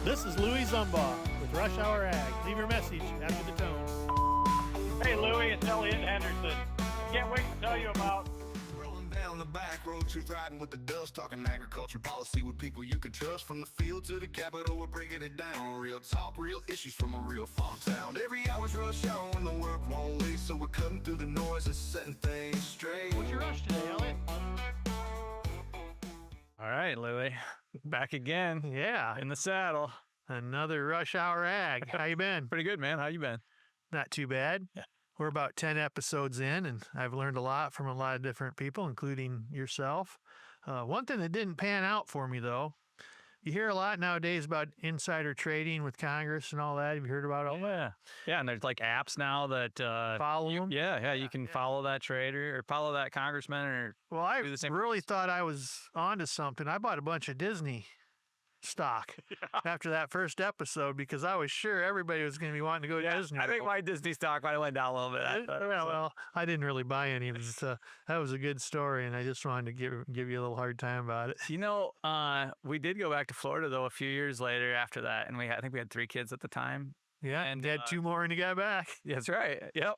This is Louis Zumbaugh with Rush Hour Ag. Leave your message after the tone. Hey Louis, it's Elliott Henderson. Can't wait to tell you about rolling down the back road, truth riding with the dust, talking agriculture policy with people you can trust. From the field to the Capitol, we're breaking it down. Real talk, real issues from a real farm town. Every hour's rush hour when the work won't leave, so we're cutting through the noise and setting things straight. What's your rush today, Elliott? All right, Louie, back again. Yeah, In the saddle. another Rush Hour Ag. How you been? Pretty good, man. How you been? Not too bad. Yeah. We're about 10 episodes in, and I've learned a lot from a lot of different people, including yourself. One thing that didn't pan out for me, though, you hear a lot nowadays about insider trading with Congress and all that. Have you heard about all that? Yeah. Yeah, and there's like apps now that Follow them? Yeah, you can follow that trader or follow that congressman or Well, I do the same. really thought I was onto something. I bought a bunch of Disney stock after that first episode because I was sure everybody was going to be wanting to go to Disney. I think my Disney stock might have went down a little bit. Well, I didn't really buy any. That was a good story, and I just wanted to give you a little hard time about it. You know, we did go back to Florida though a few years later after that, and I think we had 3 kids at the time. Yeah, And, and had 2 more when you got back. That's right. Yep.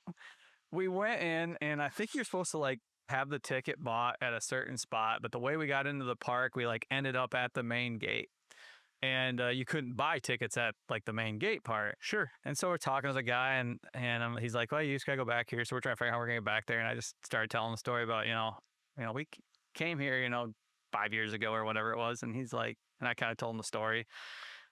We went in, and I think you're supposed to like have the ticket bought at a certain spot, but the way we got into the park, we like ended up at the main gate. And you couldn't buy tickets at like the main gate part. Sure. And so we're talking to the guy, and he's like, "Well, you just gotta go back here." So we're trying to figure out how we're gonna get back there. And I just started telling the story about, we came here, 5 years ago or whatever it was. And he's like, and I kind of told him the story.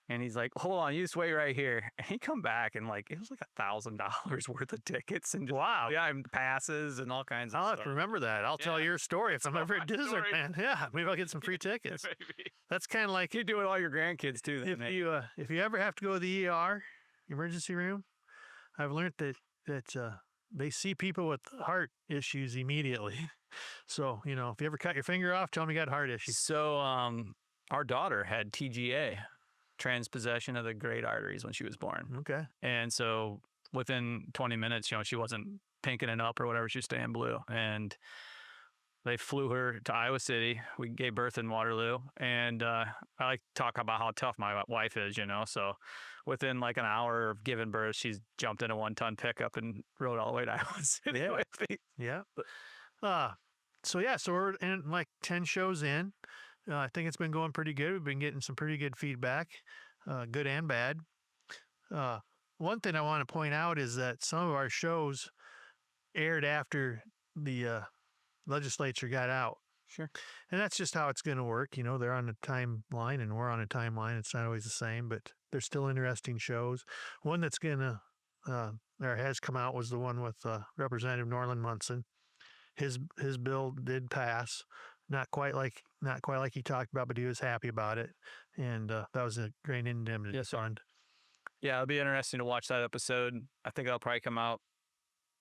And he's like, "Hold on, you just wait right here." And he come back and like it was like $1,000 worth of tickets and Wow. yeah, and passes and all kinds of I'll have stuff. to remember that. I'll tell your story if I'm ever at my Disney, story. man. Yeah, maybe I'll get some free tickets. Maybe. That's kind of like You do it all your grandkids too. Then, if you ever have to go to the ER, emergency room. I've learned that they see people with heart issues immediately. So if you ever cut your finger off, tell them you got heart issues. So our daughter had TGA, transpossession of the great arteries, when she was born. Okay. And so within 20 minutes, she wasn't pinking up or whatever. She was staying blue. And they flew her to Iowa City. We gave birth in Waterloo. And I like to talk about how tough my wife is, So within like an hour of giving birth, she's jumped in a 1-ton pickup and rode all the way to Iowa City with me. Yeah. So we're in like 10 shows in. I think it's been going pretty good. We've been getting some pretty good feedback, good and bad. One thing I want to point out is that some of our shows aired after the legislature got out. Sure. And that's just how it's going to work. They're on a timeline and we're on a timeline. It's not always the same, but they're still interesting shows. One that's going to, or has come out was the one with Representative Norland Munson. His bill did pass. Not quite like he talked about, but he was happy about it. And that was a great indemnity fund. Yeah, it'll be interesting to watch that episode. I think it'll probably come out,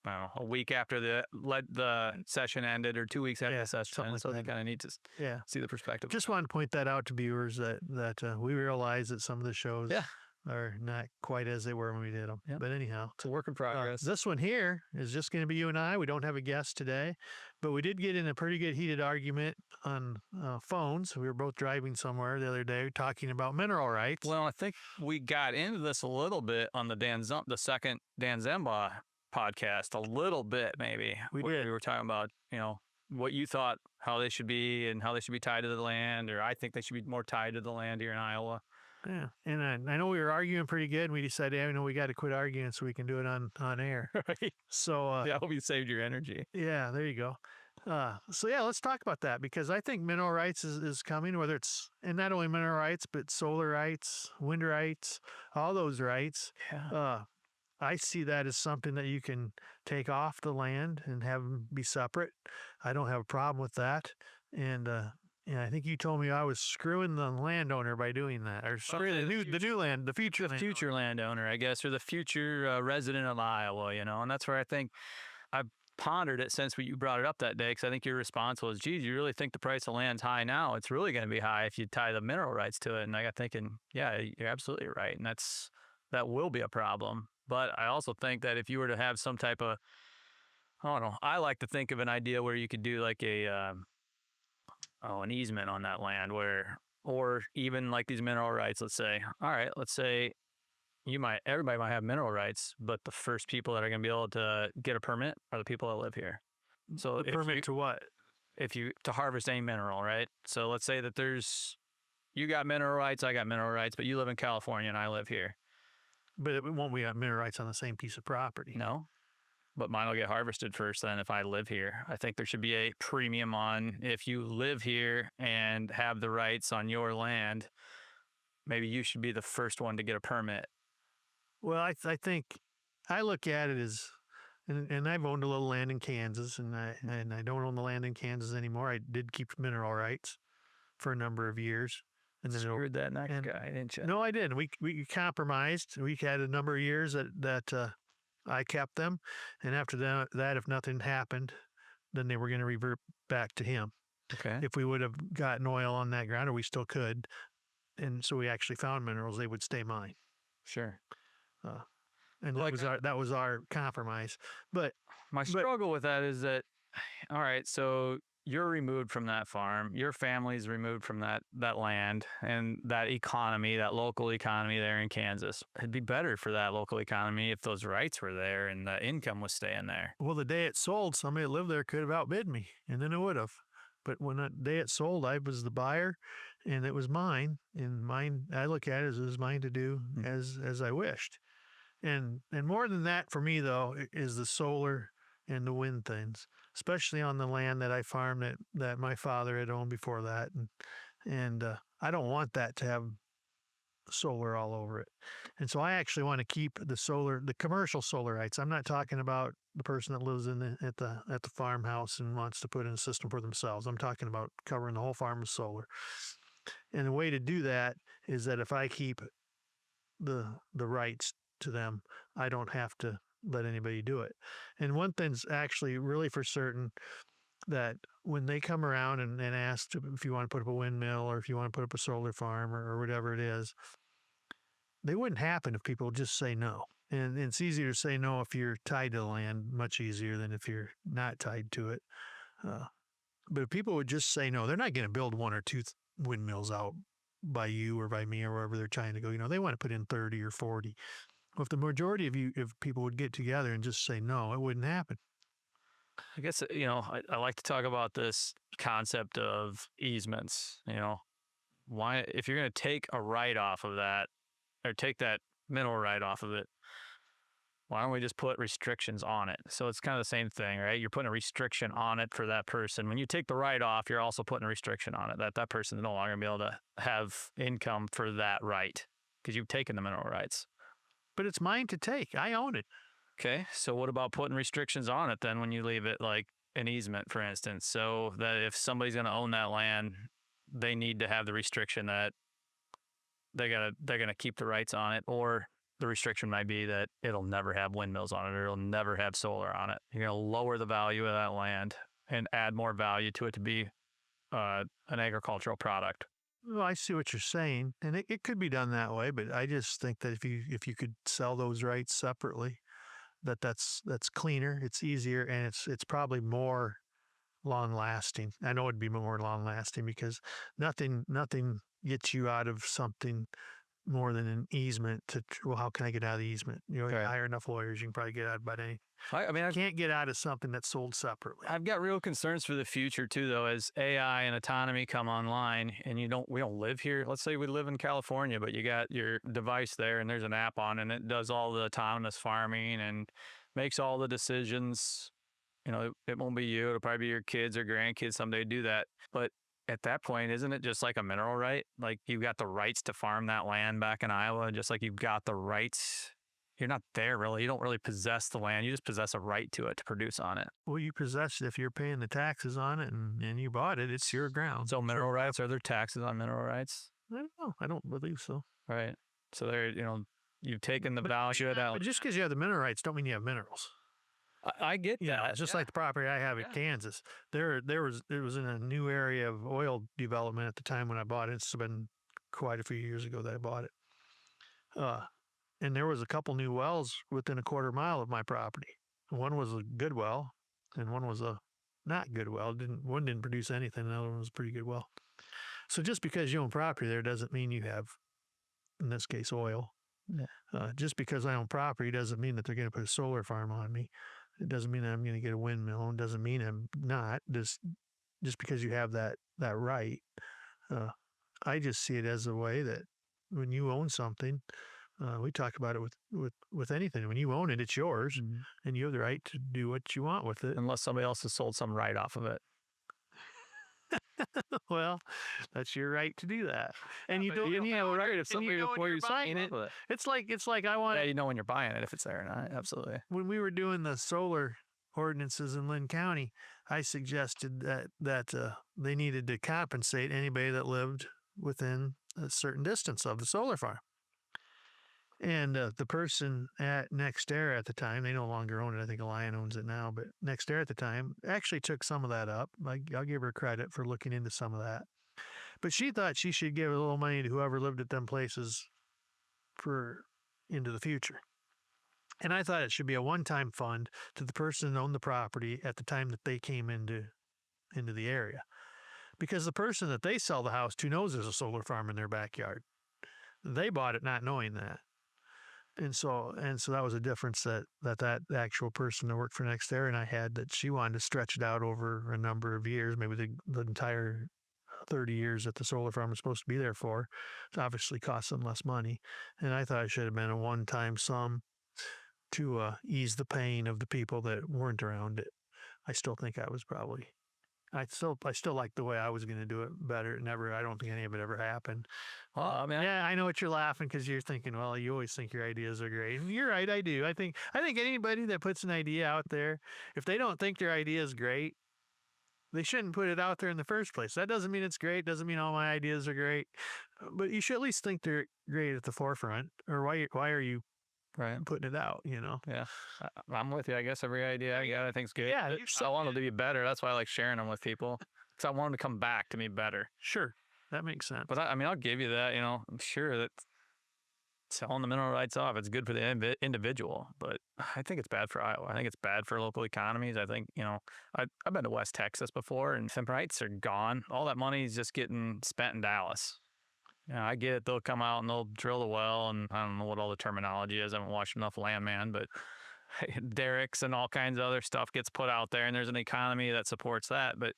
I don't know, a week after the session ended or 2 weeks after the session ended. So they kind of need to see the perspective. Just want to point that out to viewers that we realize that some of the shows are not quite as they were when we did them. Yeah. But anyhow, It's a work in progress. this one here is just going to be you and I. We don't have a guest today, but we did get in a pretty good heated argument on phones. We were both driving somewhere the other day talking about mineral rights. Well, I think we got into this a little bit on the second Dan Zemba podcast, a little bit maybe. We did. We were talking about, what you thought, how they should be and how they should be tied to the land, or I think they should be more tied to the land here in Iowa. Yeah, and I know we were arguing pretty good, and we decided, we got to quit arguing so we can do it on air. Right. So, I hope you saved your energy. yeah, there you go. Let's talk about that because I think mineral rights is coming, whether it's, and not only mineral rights, but solar rights, wind rights, all those rights. Yeah. I see that as something that you can take off the land and have them be separate. I don't have a problem with that. And I think you told me I was screwing the landowner by doing that, or screwing the future landowner, I guess, or the future resident of Iowa, and that's where I think I've pondered it since you brought it up that day, because I think your response was, geez, you really think the price of land's high now? It's really going to be high if you tie the mineral rights to it. And I got thinking, yeah, you're absolutely right. And that will be a problem. But I also think that if you were to have some type of, I don't know, I like to think of an idea where you could do like an easement on that land where or even like these mineral rights, let's say, all right, let's say everybody might have mineral rights, but the first people that are going to be able to get a permit are the people that live here. So The permit to what? to harvest any mineral, right? So let's say that you got mineral rights, I got mineral rights, but you live in California and I live here. But it won't be on mineral rights on the same piece of property. No, but mine will get harvested first then if I live here. I think there should be a premium on if you live here and have the rights on your land, maybe you should be the first one to get a permit. Well, I think I look at it as, and I've owned a little land in Kansas, and I don't own the land in Kansas anymore. I did keep mineral rights for a number of years. And then Screwed that next guy, didn't you? No, I didn't. We compromised. We had a number of years that I kept them, and after that, if nothing happened, then they were going to revert back to him. Okay. If we would have gotten oil on that ground, or we still could, and so we actually found minerals, they would stay mine. Sure. And that was our compromise. But my struggle with that is that, all right, so you're removed from that farm, your family's removed from that land and that economy, that local economy there in Kansas. It'd be better for that local economy if those rights were there and the income was staying there. Well, the day it sold, somebody that lived there could have outbid me, and then it would have. But when the day it sold, I was the buyer, and it was mine. And mine, I look at it as it was mine to do as I wished. And more than that for me, though, is the solar and the wind things, especially on the land that I farmed that my father had owned before that. And I don't want that to have solar all over it. And so I actually want to keep the commercial solar rights. I'm not talking about the person that lives at the farmhouse and wants to put in a system for themselves. I'm talking about covering the whole farm with solar. And the way to do that is that if I keep the rights to them, I don't have to let anybody do it. And one thing's actually really for certain, that when they come around and ask if you want to put up a windmill or if you want to put up a solar farm or whatever it is, they wouldn't happen if people just say no. And it's easier to say no if you're tied to the land, much easier than if you're not tied to it. But if people would just say no, they're not going to build one or two windmills out by you or by me or wherever they're trying to go. They want to put in 30 or 40. Well, if the majority of if people would get together and just say no, it wouldn't happen. I guess, I like to talk about this concept of easements. Why, if you're going to take a right off of that, or take that mineral right off of it, why don't we just put restrictions on it? So it's kind of the same thing, right? You're putting a restriction on it for that person. When you take the right off, you're also putting a restriction on it that person's no longer going to be able to have income for that right because you've taken the mineral rights. But it's mine to take. I own it. Okay, so what about putting restrictions on it then when you leave it, like an easement, for instance? So that if somebody's going to own that land, they need to have the restriction that they're gonna keep the rights on it, or the restriction might be that it'll never have windmills on it, or it'll never have solar on it. You're going to lower the value of that land and add more value to it to be an agricultural product. Well, I see what you're saying, and it could be done that way. But I just think that if you could sell those rights separately, that's cleaner, it's easier, and it's probably more long lasting. I know it'd be more long lasting because nothing gets you out of something more than an easement. Well, how can I get out of the easement? You hire enough lawyers, you can probably get out about anything. I can't get out of something that's sold separately. I've got real concerns for the future too, though, as AI and autonomy come online, and we don't live here. Let's say we live in California, but you got your device there, and there's an app on, and it does all the autonomous farming and makes all the decisions. It won't be you; it'll probably be your kids or grandkids someday do that. But at that point, isn't it just like a mineral right? Like you've got the rights to farm that land back in Iowa, just like you've got the rights. You're not there really. You don't really possess the land. You just possess a right to it to produce on it. Well, you possess it if you're paying the taxes on it and you bought it. It's your ground. So mineral rights, are there taxes on mineral rights? I don't know. I don't believe so. Right. So you've taken the value of that. But just because you have the mineral rights don't mean you have minerals. I get that. It's just like the property I have in Kansas. It was in a new area of oil development at the time when I bought it. It's been quite a few years ago that I bought it. And there was a couple new wells within a quarter mile of my property. One was a good well, and one was a not good well. One didn't produce anything. The other one was a pretty good well. So just because you own property there doesn't mean you have, in this case, oil. Yeah. Just because I own property doesn't mean that they're going to put a solar farm on me. It doesn't mean that I'm going to get a windmill. It doesn't mean I'm not. Just because you have that right. I just see it as a way that when you own something, we talk about it with anything. When you own it, it's yours, and you have the right to do what you want with it. Unless somebody else has sold some right off of it. Well, that's your right to do that, and you don't. You have a right if somebody before you sign it. It's like I want. Yeah, you know when you're buying it if it's there or not. Absolutely. When we were doing the solar ordinances in Lynn County, I suggested that they needed to compensate anybody that lived within a certain distance of the solar farm. And the person at NextEra at the time, they no longer own it. I think Alliant owns it now, but NextEra at the time actually took some of that up. I'll give her credit for looking into some of that. But she thought she should give a little money to whoever lived at them places for into the future. And I thought it should be a one-time fund to the person that owned the property at the time that they came into the area. Because the person that they sell the house to knows there's a solar farm in their backyard. They bought it not knowing that. And so that was a difference that actual person that worked for NextEra and I had, that she wanted to stretch it out over a number of years, maybe the entire 30 years that the solar farm was supposed to be there for. It obviously cost them less money. And I thought it should have been a one-time sum to ease the pain of the people that weren't around it. I still think I still like the way I was going to do it better. I don't think any of it ever happened. Well, I mean, yeah, I know what you're laughing because you're thinking, well, you always think your ideas are great. And you're right, I do. I think anybody that puts an idea out there, if they don't think their idea is great, they shouldn't put it out there in the first place. That doesn't mean it's great. Doesn't mean all my ideas are great. But you should at least think they're great at the forefront. Or why are you putting it out, Yeah, I'm with you. I guess every idea I got, I think is good. Yeah, I want them to be better. That's why I like sharing them with people, because I want them to come back to me better. Sure, that makes sense. But I mean, I'll give you that. I'm sure that selling the mineral rights off, it's good for the individual, but I think it's bad for Iowa. I think it's bad for local economies. I think, I've been to West Texas before, and some rights are gone. All that money is just getting spent in Dallas. Yeah, I get it. They'll come out and they'll drill the well, and I don't know what all the terminology is. I haven't watched enough Landman, but derricks and all kinds of other stuff gets put out there, and there's an economy that supports that. But,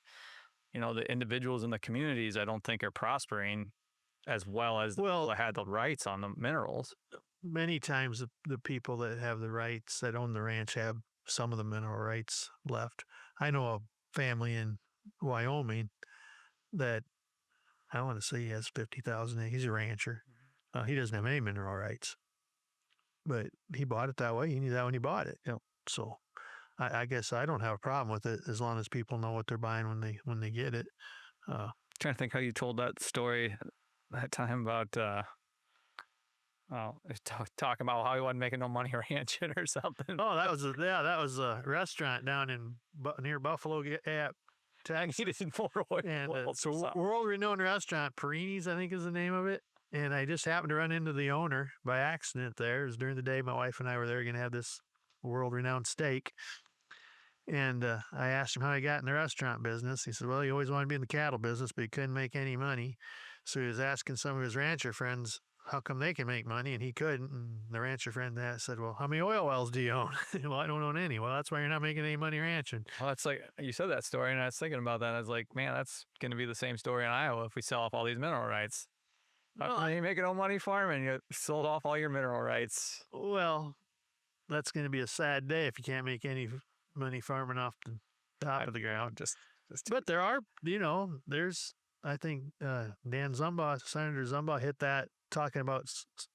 the individuals in the communities, I don't think are prospering as well as the people that had the rights on the minerals. Many times the people that have the rights, that own the ranch, have some of the mineral rights left. I know a family in Wyoming that, I want to say he has 50,000 acres. He's a rancher. He doesn't have any mineral rights, but he bought it that way. He knew that when he bought it. So I guess I don't have a problem with it as long as people know what they're buying when they get it. Trying to think how you told that story that time about talking about how he wasn't making no money ranching or something. Oh, that was a restaurant down near Buffalo Gap, Texas. He didn't pour oil. And it's a world-renowned restaurant, Perini's, I think is the name of it. And I just happened to run into the owner by accident there. It was during the day my wife and I were there going to have this world-renowned steak. And I asked him how he got in the restaurant business. He said, well, he always wanted to be in the cattle business, but he couldn't make any money. So he was asking some of his rancher friends how come they can make money and he couldn't. And the rancher friend said, well, how many oil wells do you own? Well, I don't own any. Well, that's why you're not making any money ranching. Well, it's like you said that story, and I was thinking about that. I was like, man, that's going to be the same story in Iowa if we sell off all these mineral rights. Well, you making no money farming. You sold off all your mineral rights. Well, that's going to be a sad day if you can't make any money farming off the top of the ground. But there are, there's, I think Senator Zumbaugh hit that talking about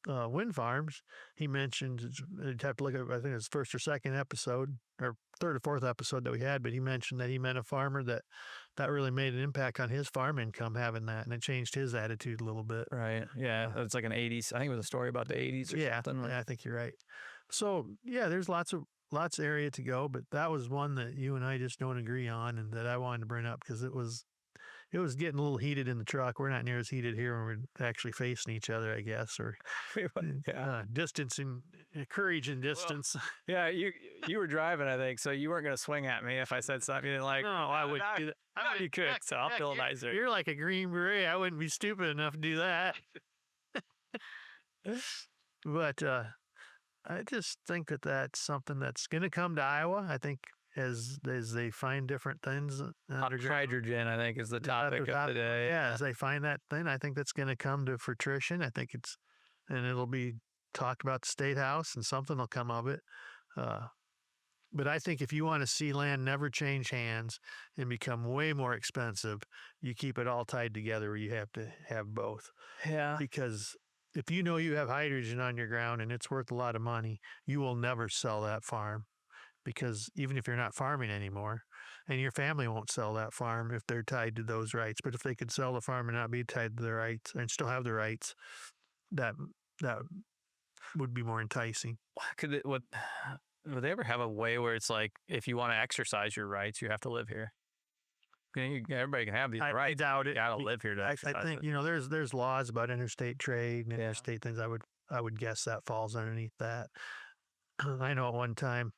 wind farms. He mentioned, you'd have to look at, I think it was first or second episode, or third or fourth episode that we had, but he mentioned that he met a farmer that really made an impact on his farm income having that, and it changed his attitude a little bit. Right. Yeah. It's like an 80s. I think it was a story about the 80s or something. Yeah, I think you're right. So, yeah, there's lots of area to go, but that was one that you and I just don't agree on, and that I wanted to bring up because it was it was getting a little heated in the truck. We're not near as heated here when we're actually facing each other, I guess, or distance and courage and distance. Yeah, you were driving, I think, so you weren't going to swing at me if I said something you didn't like. No, I wouldn't do that. I know you could, so I'll feel nicer. You're like a Green Beret. I wouldn't be stupid enough to do that. But I just think that that's something that's going to come to Iowa. I think as they find different things. Hydrogen, I think, is the topic of the day. Yeah, as they find that thing, I think that's going to come to fruition. I think and it'll be talked about the State House and something will come of it. But I think if you want to see land never change hands and become way more expensive, you keep it all tied together where you have to have both. Yeah. Because if you know you have hydrogen on your ground and it's worth a lot of money, you will never sell that farm. Because even if you're not farming anymore, and your family won't sell that farm if they're tied to those rights. But if they could sell the farm and not be tied to their rights and still have the rights, that would be more enticing. Would they ever have a way where it's like, if you want to exercise your rights, you have to live here? Everybody can have these rights. I doubt it. You gotta live here to exercise. I think there's laws about interstate trade and interstate things. I would guess that falls underneath that. I know at one time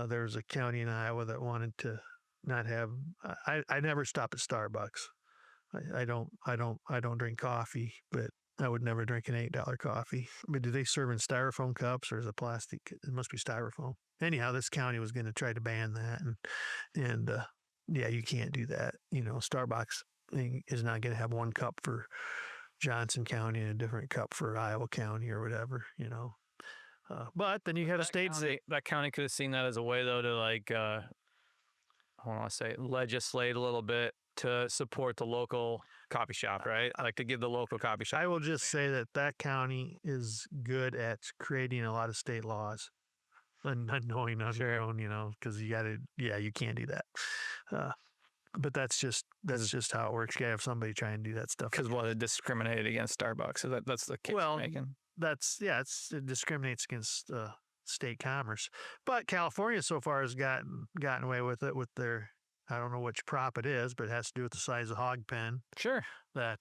there was a county in Iowa that wanted to not have. I never stop at Starbucks. I don't drink coffee, but I would never drink an $8 coffee. But do they serve in styrofoam cups or is it plastic? It must be styrofoam. Anyhow, this county was going to try to ban that, and yeah, you can't do that. Starbucks is not going to have one cup for Johnson County and a different cup for Iowa County or whatever. But then you had a state. That county could have seen that as a way, though, to I want to say legislate a little bit to support the local coffee shop, right? Like to give the local coffee shop. I will just say that county is good at creating a lot of state laws and not knowing on your own, because you can't do that. But that's just how it works. You gotta have somebody try and do that stuff. Because it discriminated against Starbucks. So that's the case you're making. It discriminates against state commerce. But California so far has gotten away with it with their, I don't know which prop it is, but it has to do with the size of hog pen. Sure. That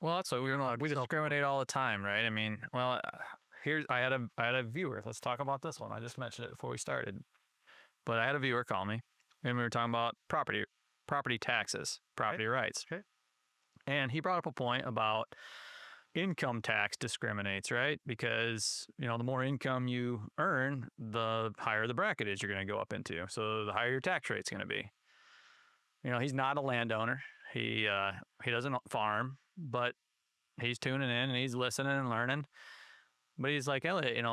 that's what we discriminate all the time, right? I mean, I had a viewer. Let's talk about this one. I just mentioned it before we started, but I had a viewer call me, and we were talking about property taxes, property rights. Okay. And he brought up a point about income tax discriminates, right? Because, the more income you earn, the higher the bracket is you're going to go up into. So the higher your tax rate's going to be. He's not a landowner. He doesn't farm, but he's tuning in and he's listening and learning. But he's like, Elliott,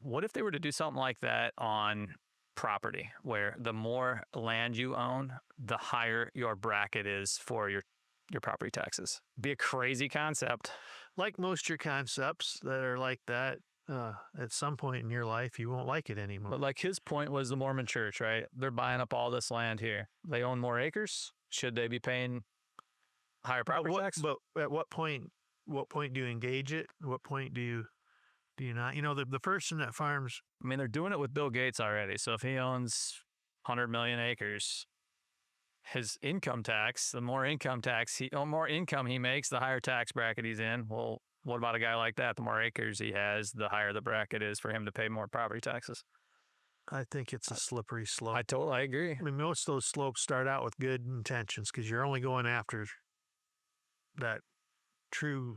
what if they were to do something like that on property, where the more land you own, the higher your bracket is for your property taxes? Be a crazy concept. Like most of your concepts that are like that, at some point in your life, you won't like it anymore. But like his point was the Mormon church, right? They're buying up all this land here. They own more acres. Should they be paying higher property tax? But at what point do you engage it? At what point do you not? The person that farms. I mean, they're doing it with Bill Gates already. So if he owns 100 million acres, his income tax, the more income he makes, the higher tax bracket he's in. Well, what about a guy like that? The more acres he has, the higher the bracket is for him to pay more property taxes. I think it's a slippery slope. I agree. I mean, most of those slopes start out with good intentions because you're only going after that true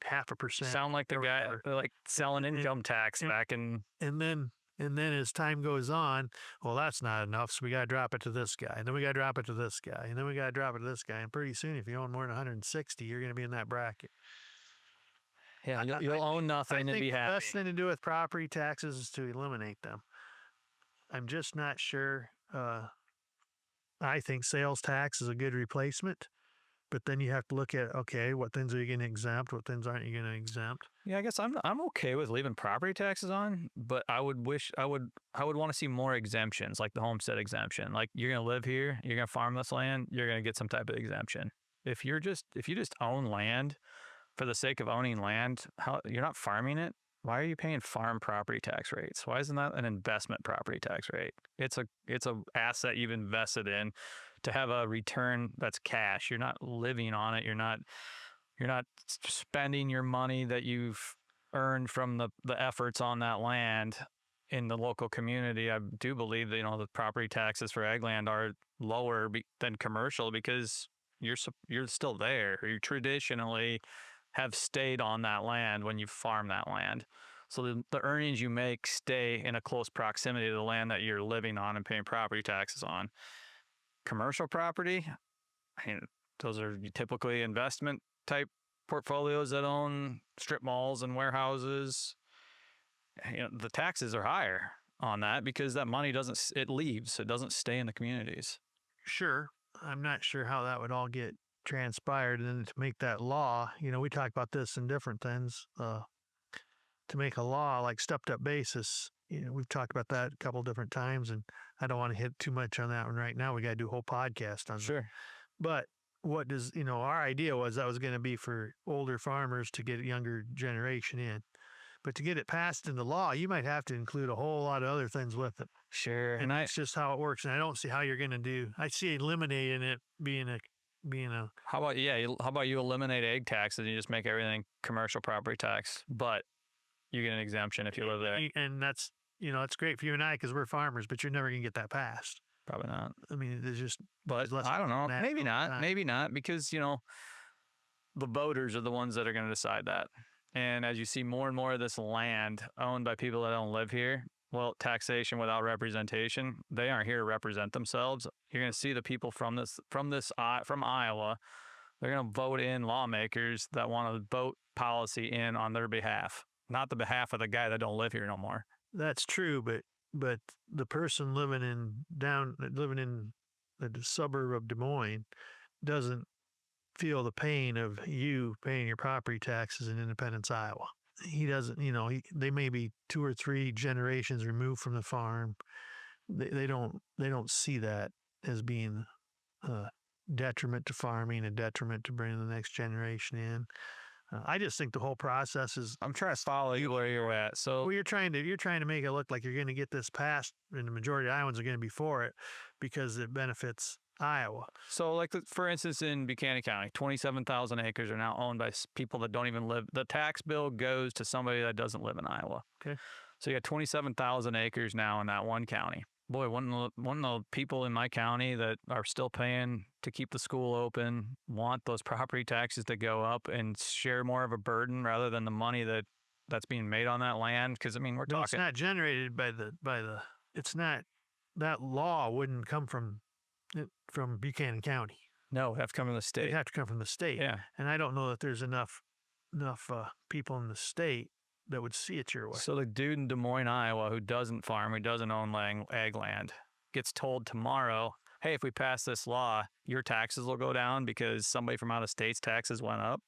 0.5%. Sound like the guy like selling income tax back in. And then as time goes on, well, that's not enough, so we got to drop it to this guy. And then we got to drop it to this guy. And then we got to drop it to this guy. And pretty soon, if you own more than 160, you're going to be in that bracket. Yeah, you'll own nothing and be happy. The best thing to do with property taxes is to eliminate them. I'm just not sure. I think sales tax is a good replacement. But then you have to look at, okay, what things are you going to exempt? What things aren't you going to exempt? Yeah, I guess I'm okay with leaving property taxes on, but I would want to see more exemptions, like the homestead exemption. Like, you're going to live here, you're going to farm this land, you're going to get some type of exemption. If you just own land for the sake of owning land, you're not farming it. Why are you paying farm property tax rates? Why isn't that an investment property tax rate? It's a asset you've invested in to have a return that's cash. You're not living on it. You're not spending your money that you've earned from the efforts on that land in the local community. I do believe that, the property taxes for ag land are lower than commercial because you're still there. You traditionally have stayed on that land when you farm that land. So the earnings you make stay in a close proximity to the land that you're living on and paying property taxes on. Commercial property, those are typically investment type portfolios that own strip malls and warehouses. The taxes are higher on that because that money it leaves. It doesn't stay in the communities. Sure. I'm not sure how that would all get transpired. And then to make that law, we talk about this in different things. To make a law like stepped up basis, we've talked about that a couple different times, and I don't want to hit too much on that one right now. We got to do a whole podcast on Sure. that. But what does, our idea was that was going to be for older farmers to get a younger generation in. But to get it passed into law, you might have to include a whole lot of other things with it. Sure. And that's just how it works. And I don't see how you're going to do. I see eliminating it being a. How about you eliminate egg taxes and you just make everything commercial property tax, but you get an exemption if you live there. And that's, it's great for you and I because we're farmers, but you're never going to get that passed. Probably not. I mean, there's just. But I don't know. Maybe not. Maybe not because, the voters are the ones that are going to decide that. And as you see more and more of this land owned by people that don't live here, well, taxation without representation, they aren't here to represent themselves. You're going to see the people from Iowa, they're going to vote in lawmakers that want to vote policy in on their behalf, not the behalf of the guy that don't live here no more. That's true, but the person living in the suburb of Des Moines doesn't feel the pain of you paying your property taxes in Independence, Iowa. He doesn't, they may be 2 or 3 generations removed from the farm. They don't see that as being a detriment to farming, a detriment to bringing the next generation in. I just think the whole process is. I'm trying to follow you where you're at. So you're trying to make it look like you're going to get this passed, and the majority of Iowans are going to be for it because it benefits Iowa. So, for instance, in Buchanan County, 27,000 acres are now owned by people that don't even live. The tax bill goes to somebody that doesn't live in Iowa. Okay. So you got 27,000 acres now in that one county. Boy, one of the people in my county that are still paying to keep the school open want those property taxes to go up and share more of a burden rather than the money that's being made on that land. Because we're talking. It's not generated by the. It's not. That law wouldn't come from Buchanan County. No, it'd have to come from the state. It'd have to come from the state. Yeah. And I don't know that there's enough people in the state that would see it your way. So the dude in Des Moines, Iowa, who doesn't farm, who doesn't own ag land, gets told tomorrow, hey, if we pass this law, your taxes will go down because somebody from out of state's taxes went up.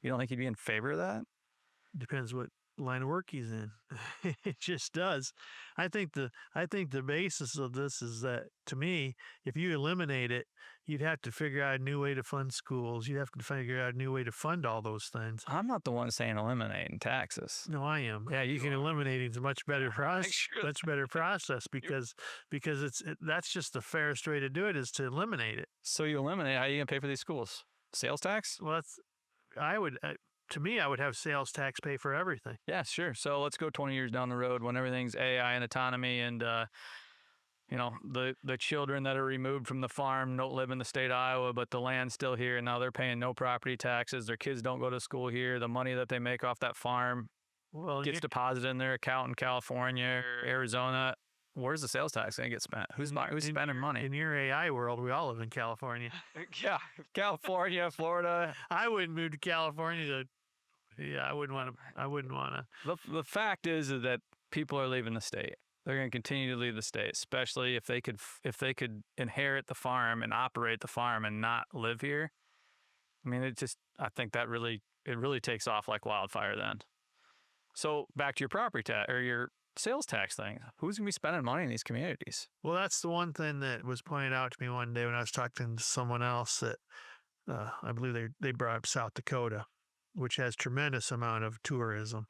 You don't think he'd be in favor of that? Depends what line of work he's in. It just does. I think the basis of this is that, to me, if you eliminate it, you'd have to figure out a new way to fund schools. You'd have to figure out a new way to fund all those things. I'm not the one saying eliminating taxes. No, I am. Yeah, you can eliminate it. It's a much better process. Much better process because that's just the fairest way to do it is to eliminate it. So you eliminate. How are you gonna pay for these schools? Sales tax? Well, to me, I would have sales tax pay for everything. Yeah, sure. So let's go 20 years down the road when everything's AI and autonomy and, the children that are removed from the farm don't live in the state of Iowa, but the land's still here. And now they're paying no property taxes. Their kids don't go to school here. The money that they make off that farm gets deposited in their account in California or Arizona. Where's the sales tax going to get spent? Who's spending money? In your AI world, we all live in California. Yeah, California, Florida. I wouldn't move to California I wouldn't want to. The fact is that people are leaving the state. They're going to continue to leave the state, especially if they could inherit the farm and operate the farm and not live here. I think that really takes off like wildfire then. So back to your property tax or your sales tax thing. Who's going to be spending money in these communities? Well, that's the one thing that was pointed out to me one day when I was talking to someone else that I believe they brought up South Dakota, which has tremendous amount of tourism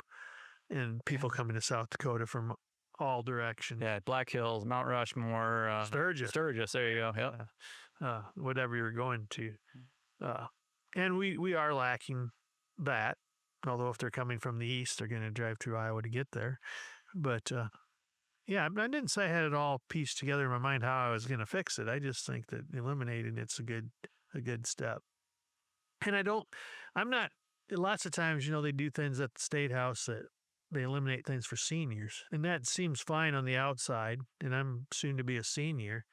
and people coming to South Dakota from all directions. Yeah, Black Hills, Mount Rushmore, Sturgis. There you go. Yep. whatever you're going to. And we are lacking that. Although if they're coming from the east, they're going to drive through Iowa to get there. But yeah, I didn't say I had it all pieced together in my mind how I was going to fix it. I just think that eliminating it's a good step. And I'm not. Lots of times, they do things at the state house that they eliminate things for seniors, and that seems fine on the outside. And I'm soon to be a senior.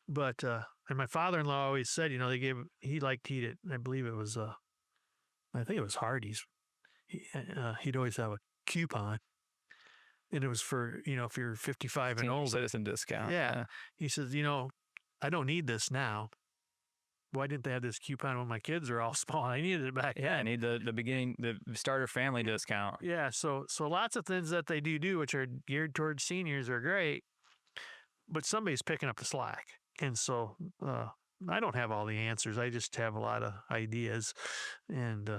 But and my father-in-law always said, he liked to eat it. I believe it was I think it was Hardee's. He'd always have a coupon, and it was for if you're 55 and older. Citizen discount. Yeah. He says, I don't need this now. Why didn't they have this coupon when my kids are all small? I needed it back. Yeah, I need the starter family discount. Yeah, so lots of things that they do which are geared towards seniors are great, but somebody's picking up the slack. And so I don't have all the answers. I just have a lot of ideas, and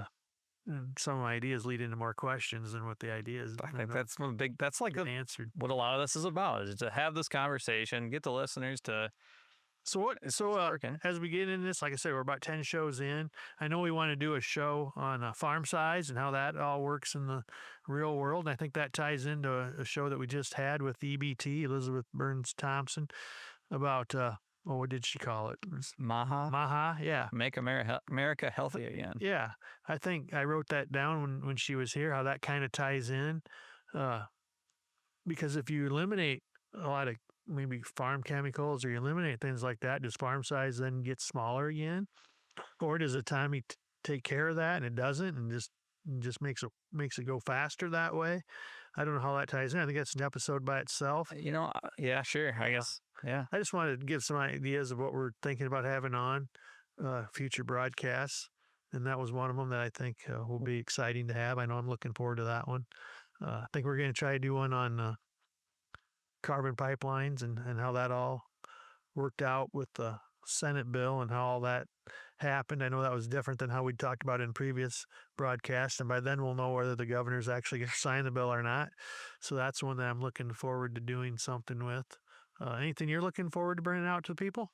some ideas lead into more questions than what the ideas. I think that's like answered. What a lot of this is about, is to have this conversation, get the listeners to. So as we get into this, like I said, we're about 10 shows in. I know we want to do a show on farm size and how that all works in the real world. And I think that ties into a show that we just had with EBT, Elizabeth Burns Thompson, about, what did she call it? Maha, yeah. Make America healthy again. Yeah, I think I wrote that down when she was here, how that kind of ties in. Because if you eliminate a lot of maybe farm chemicals, or you eliminate things like that, does farm size then get smaller again? Or does the Tommy take care of that and it doesn't, and just makes it go faster that way? I don't know how that ties in. I think that's an episode by itself. Yeah, sure. I guess. Yeah. I just wanted to give some ideas of what we're thinking about having on future broadcasts. And that was one of them that I think will be exciting to have. I know I'm looking forward to that one. I think we're going to try to do one on carbon pipelines and how that all worked out with the Senate bill and how all that happened. I know that was different than how we talked about in previous broadcasts, and by then we'll know whether the governor's actually going to sign the bill or not. So that's one that I'm looking forward to doing something with. Anything you're looking forward to bringing out to people?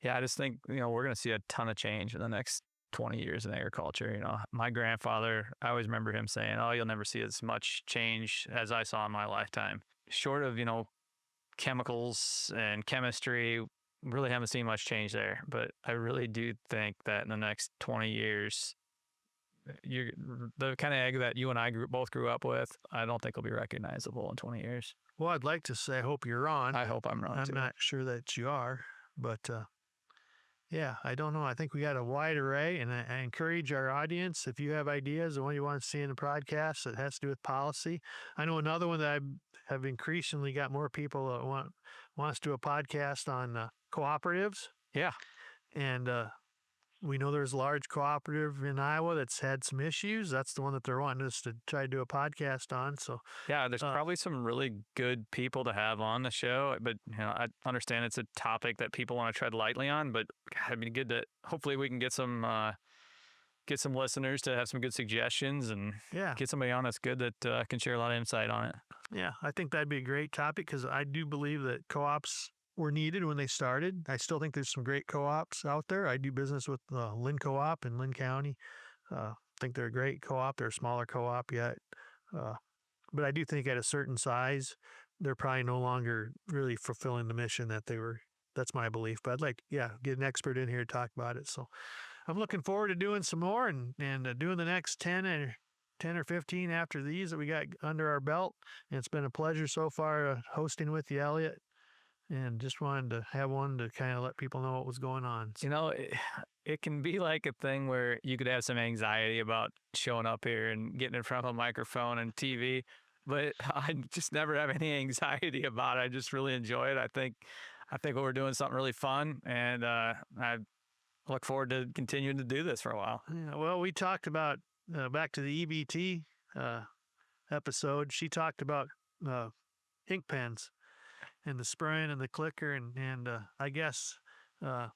Yeah, I just think, we're going to see a ton of change in the next 20 years in agriculture. My grandfather, I always remember him saying, "Oh, you'll never see as much change as I saw in my lifetime." Short of, chemicals and chemistry, really haven't seen much change there. But I really do think that in the next 20 years, the kind of ag that you and I both grew up with, I don't think will be recognizable in 20 years. Well, I'd like to say I hope you're wrong. I hope I'm wrong, too. I'm not sure that you are, but yeah, I don't know. I think we got a wide array, and I encourage our audience, if you have ideas of what you want to see in the podcast that has to do with policy. I know another one that I have increasingly got more people that wants to do a podcast on cooperatives. Yeah. And we know there's a large cooperative in Iowa that's had some issues. That's the one that they're wanting us to try to do a podcast on. So yeah, there's probably some really good people to have on the show, but I understand it's a topic that people want to tread lightly on. But it'd be good to hopefully we can get some listeners to have some good suggestions, and get somebody on that's good that can share a lot of insight on it. Yeah, I think that'd be a great topic, because I do believe that co-ops were needed when they started. I still think there's some great co-ops out there. I do business with Lynn Co-op in Lynn County. I think they're a great co-op. They're a smaller co-op yet. But I do think at a certain size, they're probably no longer really fulfilling the mission that they were. That's my belief. But I'd like, get an expert in here to talk about it. So I'm looking forward to doing some more and doing the next 10 or 15 after these that we got under our belt. And it's been a pleasure so far hosting with you, Elliott. And just wanted to have one to kind of let people know what was going on. So. It can be like a thing where you could have some anxiety about showing up here and getting in front of a microphone and TV, but I just never have any anxiety about it. I just really enjoy it. I think we're doing something really fun, and I look forward to continuing to do this for a while. Yeah, well, we talked about, back to the EBT episode, she talked about ink pens and the spraying and the clicker, and I guess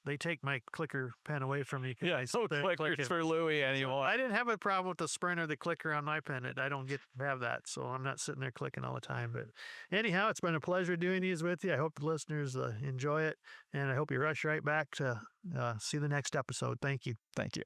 they take my clicker pen away from me. Yeah, so clickers for Louie anymore. I didn't have a problem with the Sprint or the clicker on my pen. I don't get to have that, so I'm not sitting there clicking all the time. But anyhow, it's been a pleasure doing these with you. I hope the listeners enjoy it, and I hope you rush right back to see the next episode. Thank you. Thank you.